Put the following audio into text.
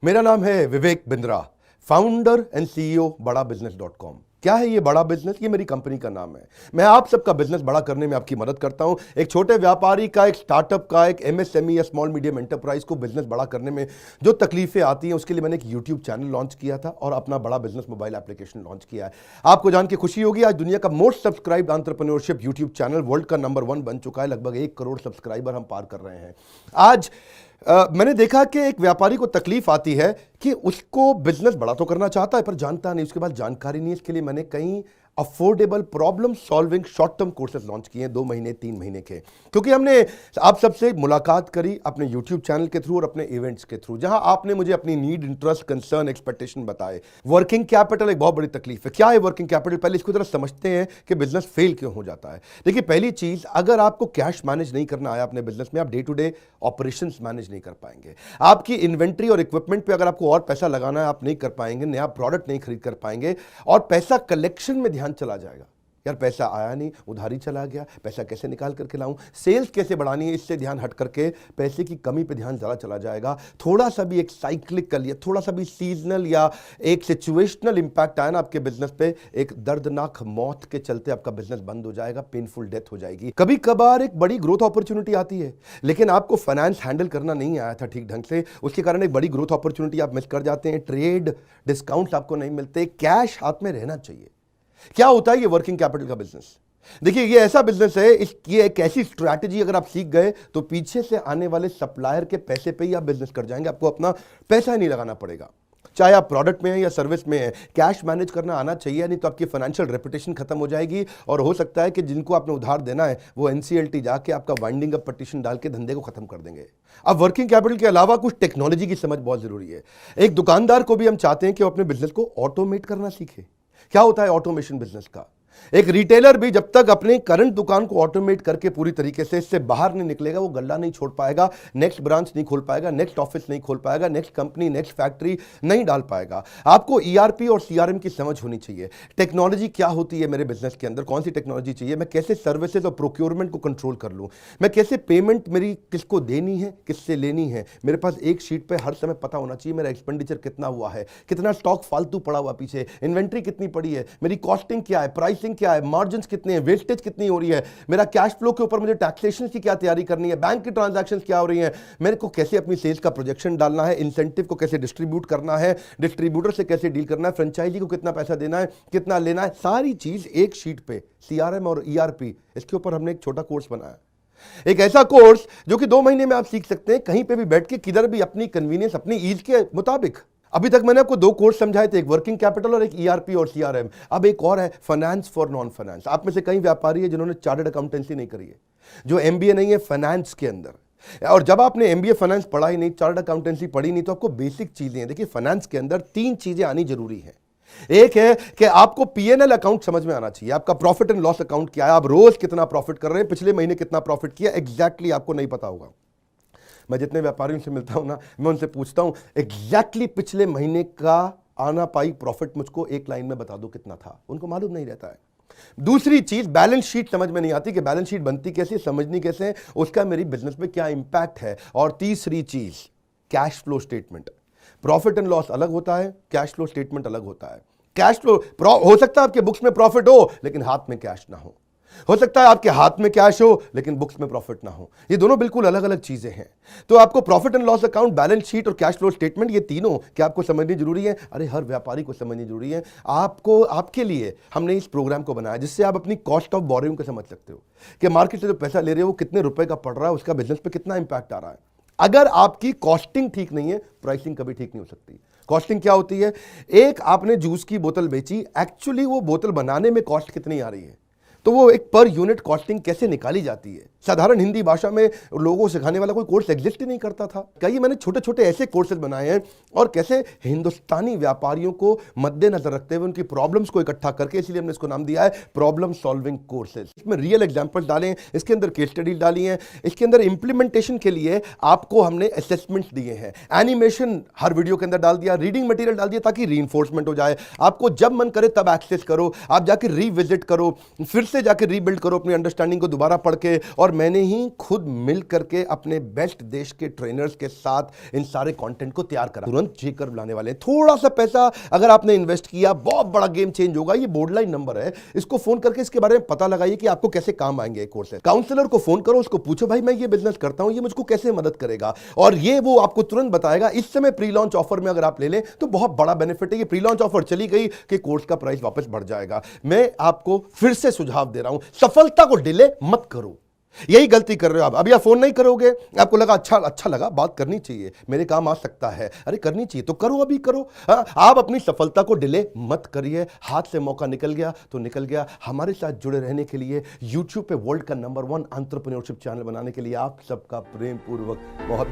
मेरा नाम है Vivek Bindra, founder and CEO बड़ा बिजनेस .com। क्या है ये बड़ा बिजनेस? ये मेरी कंपनी का नाम है। मैं आप सबका बिजनेस बड़ा करने में आपकी मदद करता हूं। एक छोटे व्यापारी का, एक स्टार्टअप का, एक एमएसएमई या स्मॉल मीडियम एंटरप्राइज को बिजनेस बड़ा करने में जो तकलीफें आती हैं, उसके लिए मैंने एक यूट्यूब चैनल लॉन्च किया था और अपना बड़ा बिजनेस मोबाइल एप्लीकेशन लॉन्च किया है। आपको जान के खुशी होगी, आज दुनिया का most subscribed entrepreneurship YouTube channel world का नंबर 1 बन चुका है। लगभग 1 करोड़ सब्सक्राइबर हम पार कर रहे हैं। आज मैंने देखा कि एक व्यापारी को तकलीफ आती है कि उसको बिजनेस बड़ा तो करना चाहता है पर जानता नहीं, उसके पास जानकारी नहीं है। इसके लिए मैंने कई affordable problem solving short term courses launch किए हैं 2 महीने 3 महीने के, क्योंकि हमने आप सबसे मुलाकात करी अपने यूट्यूब चैनल के थ्रू और अपने इवेंट्स के थ्रू, जहां आपने मुझे अपनी नीड, इंटरेस्ट, कंसर्न, एक्सपेक्टेशन बताए। वर्किंग कैपिटल एक बहुत बड़ी तकलीफ है। क्या है वर्किंग कैपिटल? पहले इसको जरा समझते हैं कि बिजनेस फेल क्यों हो जाता है। देखिए, पहली चीज, अगर आपको कैश मैनेज नहीं करना आया अपने बिजनेस में, आप day to day operations manage नहीं कर पाएंगे। आपकी इन्वेंट्री और इक्विपमेंट पे अगर आपको और पैसा लगाना है, आप नहीं कर पाएंगे। नया प्रोडक्ट नहीं खरीद कर पाएंगे और पैसा कलेक्शन में ध्यान चला जाएगा। यार पैसा आया नहीं, उधारी चला गया, पैसा कैसे निकाल करके लाऊं, सेल्स कैसे बढ़ानी है, इससे ध्यान हट करके पैसे की कमी पे ध्यान ज़्यादा चला जाएगा। थोड़ा सा भी एक साइक्लिकल या थोड़ा सा भी सीजनल या एक सिचुएशनल इंपैक्ट आया ना आपके बिजनेस पे, एक दर्दनाक मौत के चलते आपका बिजनेस बंद हो जाएगा, पेनफुल डेथ हो जाएगी। कभी कभार एक बड़ी ग्रोथ अपॉर्चुनिटी आती है, लेकिन आपको फाइनेंस हैंडल करना नहीं आया था ठीक ढंग से, उसके कारण एक बड़ी ग्रोथ अपॉर्चुनिटी आप मिस कर जाते हैं। ट्रेड डिस्काउंट्स आपको नहीं मिलते, कैश हाथ में रहना चाहिए। क्या होता है ये वर्किंग कैपिटल का बिजनेस? देखिए, ये ऐसा बिजनेस है, ये एक ऐसी स्ट्रैटेजी अगर आप सीख गए तो पीछे से आने वाले सप्लायर के पैसे पे ही आप बिजनेस कर जाएंगे। आपको अपना पैसा ही नहीं लगाना पड़ेगा, चाहे आप प्रोडक्ट में है या सर्विस में है। कैश मैनेज करना आना चाहिए, नहीं तो आपकी फाइनेंशियल रेपुटेशन खत्म हो जाएगी और हो सकता है कि जिनको आपने उधार देना है वो एनसीएलटी जाके आपका वाइंडिंग अप पटिशन डाल के धंधे को खत्म कर देंगे। अब वर्किंग कैपिटल के अलावा कुछ टेक्नोलॉजी की समझ बहुत जरूरी है। एक दुकानदार को भी हम चाहते हैं कि वो अपने बिजनेस को ऑटोमेट करना सीखे। क्या होता है ऑटोमेशन बिजनेस का? एक रिटेलर भी जब तक अपने करंट दुकान को ऑटोमेट करके पूरी तरीके से इससे बाहर नहीं निकलेगा, वो गल्ला नहीं छोड़ पाएगा, नेक्स्ट ब्रांच नहीं खोल पाएगा, नेक्स्ट ऑफिस नहीं खोल पाएगा, नेक्स्ट कंपनी, नेक्स्ट फैक्ट्री नहीं डाल पाएगा। आपको ईआरपी और सीआरएम की समझ होनी चाहिए। टेक्नोलॉजी क्या होती है मेरे बिजनेस के अंदर, कौन सी टेक्नोलॉजी चाहिए, मैं कैसे सर्विसेज और प्रोक्योरमेंट को कंट्रोल कर लूं, मैं कैसे पेमेंट मेरी किसको देनी है, किससे लेनी है। मेरे पास एक शीट पे हर समय पता होना चाहिए मेरा एक्सपेंडिचर कितना हुआ है, कितना स्टॉक फालतू पड़ा हुआ पीछे, इन्वेंट्री कितनी पड़ी है, मेरी कॉस्टिंग क्या है, प्राइसिंग क्या है, मार्जिन कितने हैं, वेस्टेज कितनी हो रही है, मेरा कैश फ्लो के ऊपर मुझे टैक्सेशन की क्या तैयारी करनी है, बैंक की ट्रांजैक्शंस क्या हो रही हैं, मेरे को कैसे अपनी सेल्स का प्रोजेक्शन डालना है, इंसेंटिव को कैसे डिस्ट्रीब्यूट करना है, डिस्ट्रीब्यूटर से कैसे डील करना है, फ्रेंचाइजी को कितना पैसा देना है, कितना लेना है, सारी चीज एक शीट पे, सीआरएम और ईआरपी, इसके ऊपर हमने एक छोटा कोर्स बनाया। एक ऐसा कोर्स जो कि 2 महीने में आप सीख सकते हैं, कहीं पे भी बैठ के, किधर भी, अपनी कन्वीनियंस, अपनी ईज के मुताबिक। अभी तक मैंने आपको 2 कोर्स समझाए थे, एक वर्किंग कैपिटल और एक ईआरपी और सीआरएम। अब एक और है, फाइनेंस फॉर नॉन फाइनेंस। आप में से कई व्यापारी है जिन्होंने चार्टर्ड अकाउंटेंसी नहीं करी है, जो एमबीए नहीं है फाइनेंस के अंदर। और जब आपने एमबीए फाइनेंस पढ़ा ही नहीं, चार्टर्ड अकाउंटेंसी पढ़ी नहीं, तो आपको बेसिक चीजें हैं। देखिए, फाइनेंस के अंदर 3 चीजें आनी जरूरी है। एक है कि आपको पीएनएल अकाउंट समझ में आना चाहिए, आपका प्रॉफिट एंड लॉस अकाउंट क्या है, आप रोज कितना प्रॉफिट कर रहे हैं, पिछले महीने कितना प्रॉफिट किया, एग्जैक्टली आपको नहीं पता होगा। मैं जितने व्यापारियों से मिलता हूं ना, मैं उनसे पूछता हूं एग्जैक्टली पिछले महीने का आना पाई प्रॉफिट मुझको एक लाइन में बता दो कितना था, उनको मालूम नहीं रहता है। दूसरी चीज, बैलेंस शीट समझ में नहीं आती कि बैलेंस शीट बनती कैसे, समझनी कैसे, उसका मेरी बिजनेस में क्या इंपैक्ट है। और तीसरी चीज, cash flow statement. Profit and loss अलग होता है, कैश फ्लो स्टेटमेंट अलग होता है। कैश फ्लो हो सकता है आपके बुक्स में प्रॉफिट हो लेकिन हाथ में कैश ना हो सकता है आपके हाथ में कैश हो लेकिन बुक्स में प्रॉफिट ना हो। ये दोनों बिल्कुल अलग अलग चीजें हैं। तो आपको profit and loss account, balance sheet और कैश फ्लो स्टेटमेंट, ये तीनों क्या आपको समझनी जरूरी है? अरे हर व्यापारी को समझनी जरूरी है। आपको, आपके लिए हमने इस प्रोग्राम को बनाया जिससे आप अपनी कॉस्ट ऑफ बोरोइंग को समझ सकते हो कि मार्केट से जो पैसा ले रहे हो वो कितने रुपए का पड़ रहा है, उसका बिजनेस पे कितना इंपैक्ट आ रहा है। अगर आपकी कॉस्टिंग ठीक नहीं है, प्राइसिंग कभी ठीक नहीं हो सकती। कॉस्टिंग क्या होती है? एक आपने जूस की बोतल बेची, एक्चुअली वो बोतल बनाने में कॉस्ट कितनी आ रही है, तो वो एक पर यूनिट कॉस्टिंग कैसे निकाली जाती है। साधारण हिंदी भाषा में लोगों को सिखाने वाला कोई कोर्स एग्जिस्ट ही नहीं करता था। कई मैंने छोटे छोटे ऐसे कोर्सेज बनाए हैं और कैसे हिंदुस्तानी व्यापारियों को मद्देनजर रखते हुए उनकी प्रॉब्लम्स को इकट्ठा करके, इसलिए हमने इसको नाम दिया है प्रॉब्लम सॉल्विंग कोर्सेज। इसमें रियल एग्जांपल्स डाले हैं, इसके अंदर केस स्टडी डाली हैं, इसके अंदर इंप्लीमेंटेशन के लिए आपको हमने असेसमेंट्स दिए हैं, एनिमेशन हर वीडियो के अंदर डाल दिया, रीडिंग मटेरियल डाल दिया ताकि रीइंफोर्समेंट हो जाए। आपको जब मन करे तब एक्सेस करो, आप जाके रिविजिट करो, फिर से जाके रीबिल्ड करो अपनी अंडरस्टैंडिंग को दोबारा पढ़ के। और मैंने ही खुद मिल करके अपने बेस्ट देश के ट्रेनर्स के साथ इन सारे कंटेंट को तैयार करा। तुरंत जी कर्व लाने वाले हैं। थोड़ा सा पैसा अगर आपने इन्वेस्ट किया, बहुत बड़ा गेम चेंज होगा। ये बोर्डलाइन नंबर है, इसको फोन करके इसके बारे में पता लगाइए कि आपको कैसे काम आएंगे कोर्स है। काउंसलर को फोन करो, उसको पूछो भाई मैं ये बिजनेस करता हूं, ये मुझको कैसे मदद करेगा, और ये वो आपको तुरंत बताएगा। इस समय प्री लॉन्च ऑफर में अगर आप ले लें तो बहुत बड़ा बेनिफिट है। ये प्री लॉन्च ऑफर चली गई कि कोर्स का प्राइस वापस बढ़ जाएगा। मैं आपको फिर से सुझाव दे रहा हूं, सफलता को डिले मत करो। यही गलती कर रहे हो आप। अभी आप फोन नहीं करोगे, आपको लगा अच्छा लगा, बात करनी चाहिए, मेरे काम आ सकता है, अरे करनी चाहिए तो करो, अभी करो। आप अपनी सफलता को डिले मत करिए। हाथ से मौका निकल गया तो निकल गया। हमारे साथ जुड़े रहने के लिए, यूट्यूब पे वर्ल्ड का नंबर 1 एंटरप्रेन्योरशिप चैनल बनाने के लिए आप सबका प्रेम पूर्वक बहुत